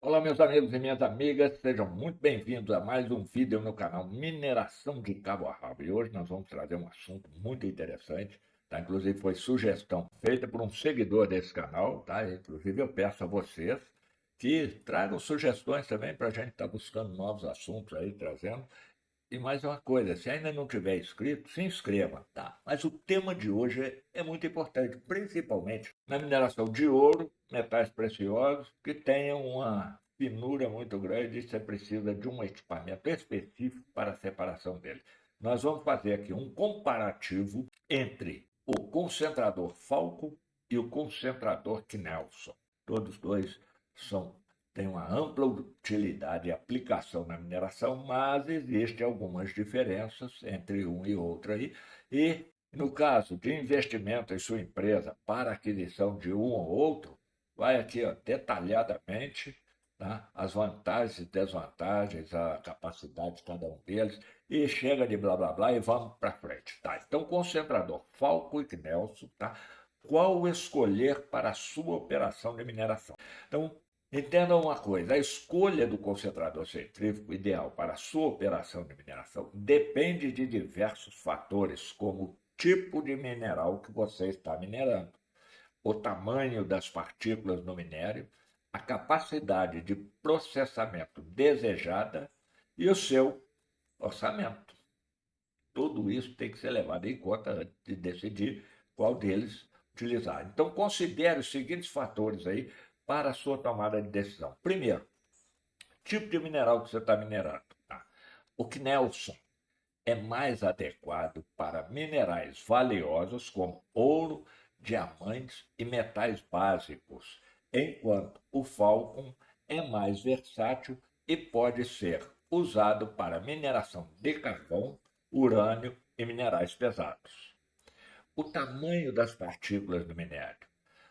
Olá, meus amigos e minhas amigas, sejam muito bem-vindos a mais um vídeo no canal Mineração de Cabo a Rabo. E hoje nós vamos trazer um assunto muito interessante, tá? Inclusive foi sugestão feita por um seguidor desse canal, tá? Inclusive eu peço a vocês que tragam sugestões também para a gente estar buscando novos assuntos aí, trazendo. E mais uma coisa, se ainda não tiver inscrito, se inscreva, tá? Mas o tema de hoje é muito importante, principalmente na mineração de ouro, metais preciosos, que tenham uma finura muito grande e você precisa de um equipamento específico para a separação dele. Nós vamos fazer aqui um comparativo entre o concentrador Falco e o concentrador Knelson. Todos dois são tem uma ampla utilidade e aplicação na mineração, mas existem algumas diferenças entre um e outro aí. E, no caso de investimento em sua empresa para aquisição de um ou outro, vai aqui ó, detalhadamente, tá, as vantagens e desvantagens, a capacidade de cada um deles, e chega de blá blá blá e vamos para frente. Tá? Então, concentrador Falco e Knelson, tá? Qual escolher para a sua operação de mineração? Então, entenda uma coisa: a escolha do concentrador centrífugo ideal para a sua operação de mineração depende de diversos fatores, como o tipo de mineral que você está minerando, o tamanho das partículas no minério, a capacidade de processamento desejada e o seu orçamento. Tudo isso tem que ser levado em conta antes de decidir qual deles utilizar. Então, considere os seguintes fatores aí para a sua tomada de decisão. Primeiro, tipo de mineral que você está minerando. Tá? O Knelson é mais adequado para minerais valiosos como ouro, diamantes e metais básicos, enquanto o Falcon é mais versátil e pode ser usado para mineração de carvão, urânio e minerais pesados. O tamanho das partículas do minério.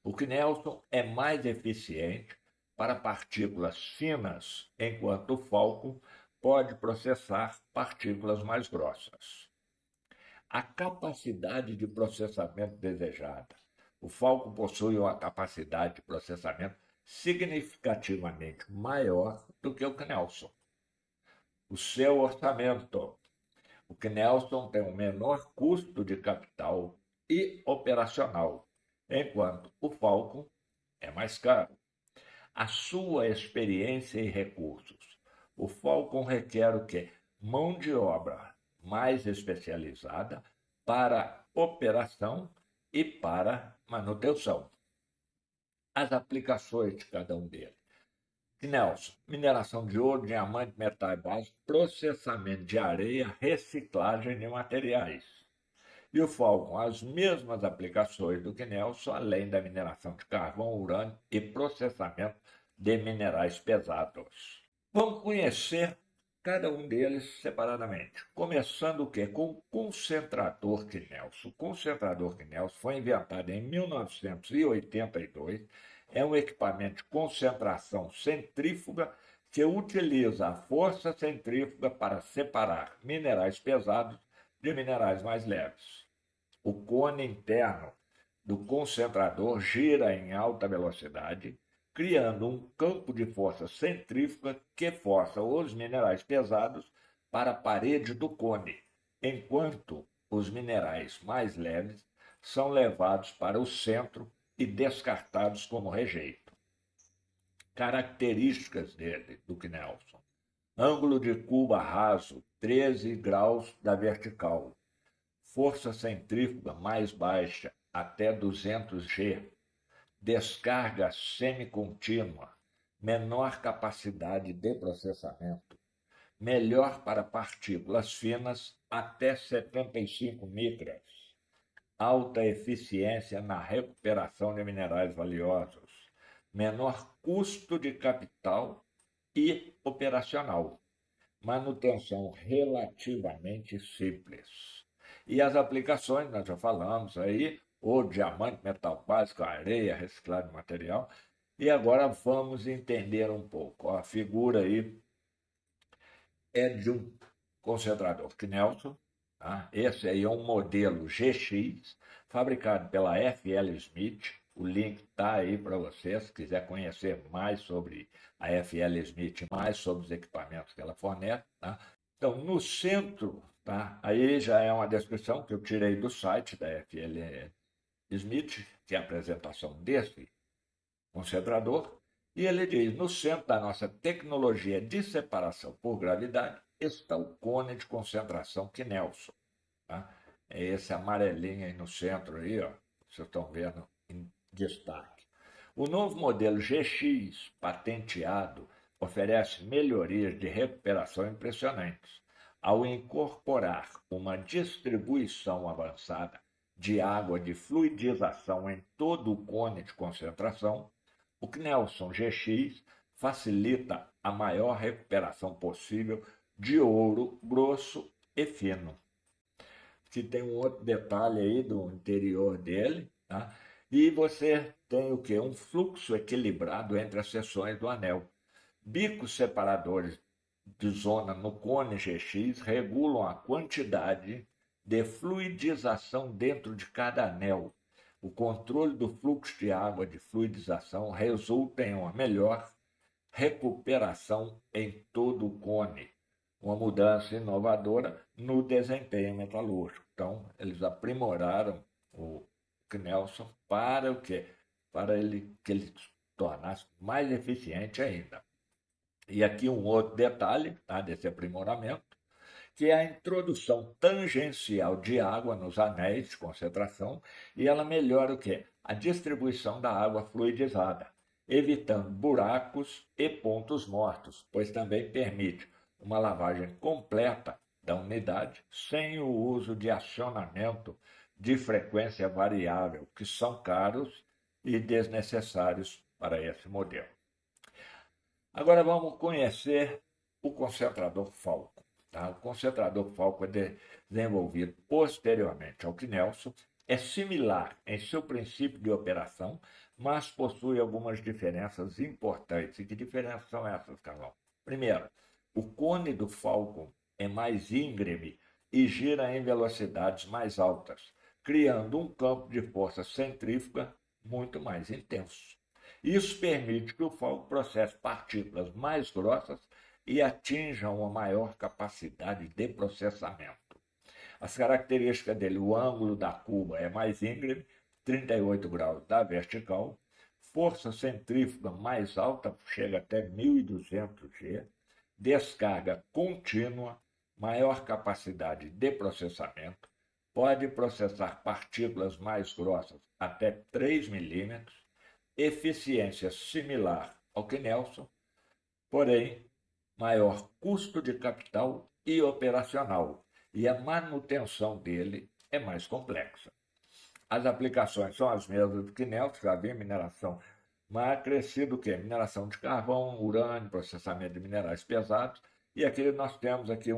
O Knelson é mais eficiente para partículas finas, enquanto o Falcon pode processar partículas mais grossas. A capacidade de processamento desejada. O Falcon possui uma capacidade de processamento significativamente maior do que o Knelson. O seu orçamento. O Knelson tem um menor custo de capital e operacional, enquanto o Falcon é mais caro. A sua experiência e recursos. O Falcon requer o quê? Mão de obra mais especializada para operação e para manutenção. As aplicações de cada um deles. Knelson, mineração de ouro, diamante, metais básicos, processamento de areia, reciclagem de materiais. E o Falcon, as mesmas aplicações do que Knelson, além da mineração de carvão, urânio e processamento de minerais pesados. Vamos conhecer cada um deles separadamente. Começando o quê? Com o concentrador Knelson. O concentrador Knelson foi inventado em 1982. É um equipamento de concentração centrífuga que utiliza a força centrífuga para separar minerais pesados de minerais mais leves. O cone interno do concentrador gira em alta velocidade, criando um campo de força centrífuga que força os minerais pesados para a parede do cone, enquanto os minerais mais leves são levados para o centro e descartados como rejeito. Características dele, do Knelson: ângulo de curva raso, 13 graus da vertical, força centrífuga mais baixa, até 200 G, descarga semicontínua, menor capacidade de processamento, melhor para partículas finas até 75 micras, alta eficiência na recuperação de minerais valiosos, menor custo de capital e operacional, manutenção relativamente simples. E as aplicações, nós já falamos aí, o diamante, metal básico, areia, reciclado de material. E agora vamos entender um pouco. A figura aí é de um concentrador Knelson. Tá? Esse aí é um modelo GX, fabricado pela FL Smith. O link está aí para você, se quiser conhecer mais sobre a FL Smith, mais sobre os equipamentos que ela fornece. Tá? Então, no centro, tá? Aí já é uma descrição que eu tirei do site da FL Smith, que é a apresentação desse concentrador, e ele diz: no centro da nossa tecnologia de separação por gravidade está o cone de concentração Knelson. Tá? É esse amarelinho aí no centro, aí, ó, vocês estão vendo em destaque. O novo modelo GX patenteado oferece melhorias de recuperação impressionantes. Ao incorporar uma distribuição avançada de água de fluidização em todo o cone de concentração, o Knelson GX facilita a maior recuperação possível de ouro grosso e fino. Que tem um outro detalhe aí do interior dele, tá? E você tem o quê? Um fluxo equilibrado entre as seções do anel. Bicos separadores de zona no cone GX regulam a quantidade de fluidização dentro de cada anel. O controle do fluxo de água de fluidização resulta em uma melhor recuperação em todo o cone, uma mudança inovadora no desempenho metalúrgico. Então, eles aprimoraram o Knelson para o quê? Para que ele se tornasse mais eficiente ainda. E aqui um outro detalhe, tá, desse aprimoramento, que é a introdução tangencial de água nos anéis de concentração, e ela melhora o quê? A distribuição da água fluidizada, evitando buracos e pontos mortos, pois também permite uma lavagem completa da unidade sem o uso de acionamento de frequência variável, que são caros e desnecessários para esse modelo. Agora vamos conhecer o concentrador Falcon. Tá? O concentrador Falcon é desenvolvido posteriormente ao Knelson, é similar em seu princípio de operação, mas possui algumas diferenças importantes. E que diferenças são essas, Carlão? Primeiro, o cone do Falcon é mais íngreme e gira em velocidades mais altas, criando um campo de força centrífuga muito mais intenso. Isso permite que o Falcon processe partículas mais grossas e atinja uma maior capacidade de processamento. As características dele: o ângulo da curva é mais íngreme, 38 graus da vertical, força centrífuga mais alta, chega até 1200 G, descarga contínua, maior capacidade de processamento, pode processar partículas mais grossas até 3 milímetros, eficiência similar ao Knelson, porém maior custo de capital e operacional, e a manutenção dele é mais complexa. As aplicações são as mesmas do Knelson, já havia mineração, mas acrescido o quê? Mineração de carvão, urânio, processamento de minerais pesados, e aqui nós temos aqui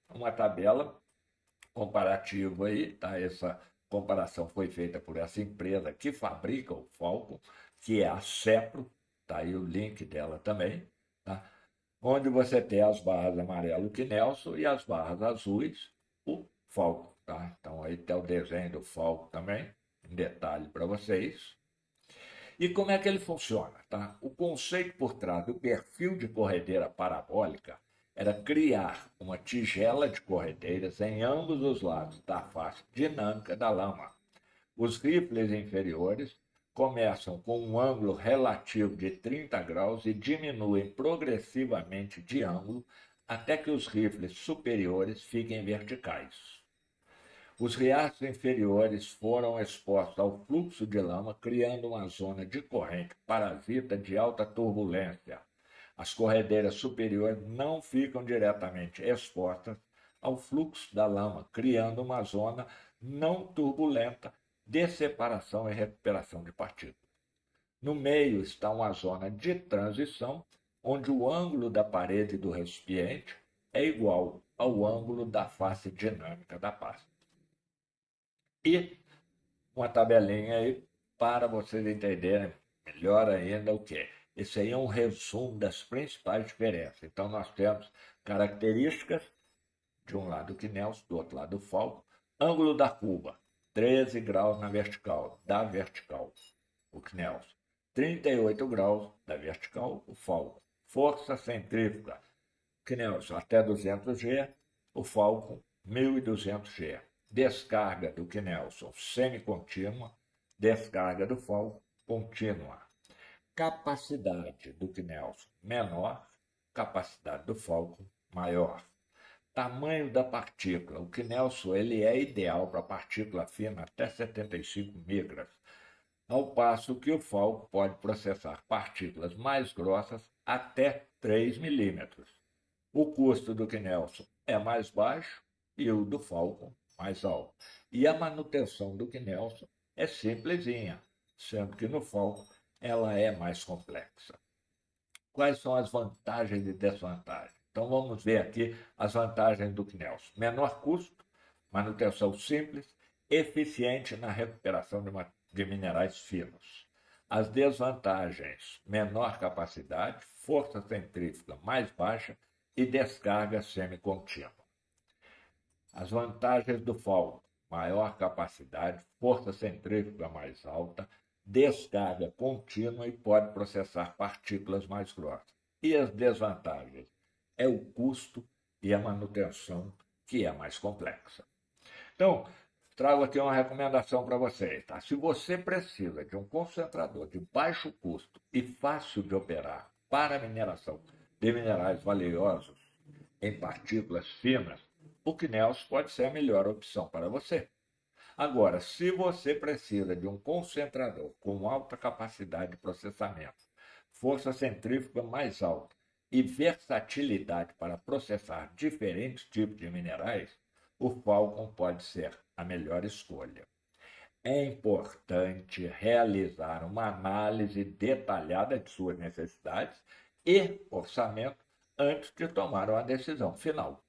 uma tabela comparativa aí, tá? Essa comparação foi feita por essa empresa que fabrica o Falcon, que é a Cepro, tá aí o link dela também, tá? Onde você tem as barras amarelo Knelson e as barras azuis o Falcon, tá? Então aí tem o desenho do Falcon também, em detalhe para vocês. E como é que ele funciona, tá? O conceito por trás do perfil de corredeira parabólica era criar uma tigela de corredeiras em ambos os lados da face dinâmica da lama. Os rifles inferiores começam com um ângulo relativo de 30 graus e diminuem progressivamente de ângulo até que os rifles superiores fiquem verticais. Os riachos inferiores foram expostos ao fluxo de lama, criando uma zona de corrente parasita de alta turbulência. As corredeiras superiores não ficam diretamente expostas ao fluxo da lama, criando uma zona não turbulenta de separação e recuperação de partículas. No meio está uma zona de transição, onde o ângulo da parede do recipiente é igual ao ângulo da face dinâmica da pasta. E uma tabelinha aí para vocês entenderem melhor ainda o que é. Esse aí é um resumo das principais diferenças. Então, nós temos características, de um lado o Knelson, do outro lado o Falcon. Ângulo da curva, 13 graus na vertical, da vertical. o Knelson. 38 graus da vertical, o Falcon. Força centrífuga, Knelson até 200 G, o Falcon 1200 G. Descarga do Knelson semi-contínua, descarga do Falcon contínua. Capacidade do Knelson menor, capacidade do Falcon maior. Tamanho da partícula. O Knelson ele é ideal para partícula fina até 75 micras, ao passo que o Falcon pode processar partículas mais grossas até 3 milímetros. O custo do Knelson é mais baixo e o do Falcon mais alto. E a manutenção do Knelson é simplesinha, sendo que no Falcon ela é mais complexa. Quais são as vantagens e desvantagens? Então vamos ver aqui as vantagens do Knelson. Menor custo, manutenção simples, eficiente na recuperação de minerais finos. As desvantagens: menor capacidade, força centrífuga mais baixa e descarga semi-contínua. As vantagens do Falcon: maior capacidade, força centrífuga mais alta, descarga contínua e pode processar partículas mais grossas. E as desvantagens? É o custo e a manutenção, que é mais complexa. Então, trago aqui uma recomendação para vocês. Tá? Se você precisa de um concentrador de baixo custo e fácil de operar para a mineração de minerais valiosos em partículas finas, o Knelson pode ser a melhor opção para você. Agora, se você precisa de um concentrador com alta capacidade de processamento, força centrífuga mais alta e versatilidade para processar diferentes tipos de minerais, o Falcon pode ser a melhor escolha. É importante realizar uma análise detalhada de suas necessidades e orçamento antes de tomar uma decisão final.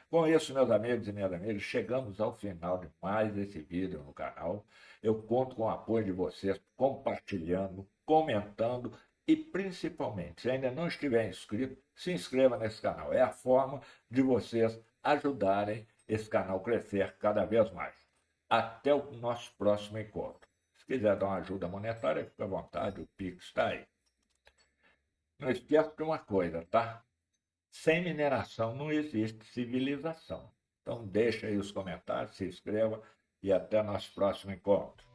Com isso, meus amigos e minhas amigas, chegamos ao final de mais esse vídeo no canal. Eu conto com o apoio de vocês, compartilhando, comentando e, principalmente, se ainda não estiver inscrito, se inscreva nesse canal. É a forma de vocês ajudarem esse canal a crescer cada vez mais. Até o nosso próximo encontro. Se quiser dar uma ajuda monetária, fique à vontade, o Pix está aí. Não esqueça de uma coisa, tá? Sem mineração não existe civilização. Então deixa aí os comentários, se inscreva e até nosso próximo encontro.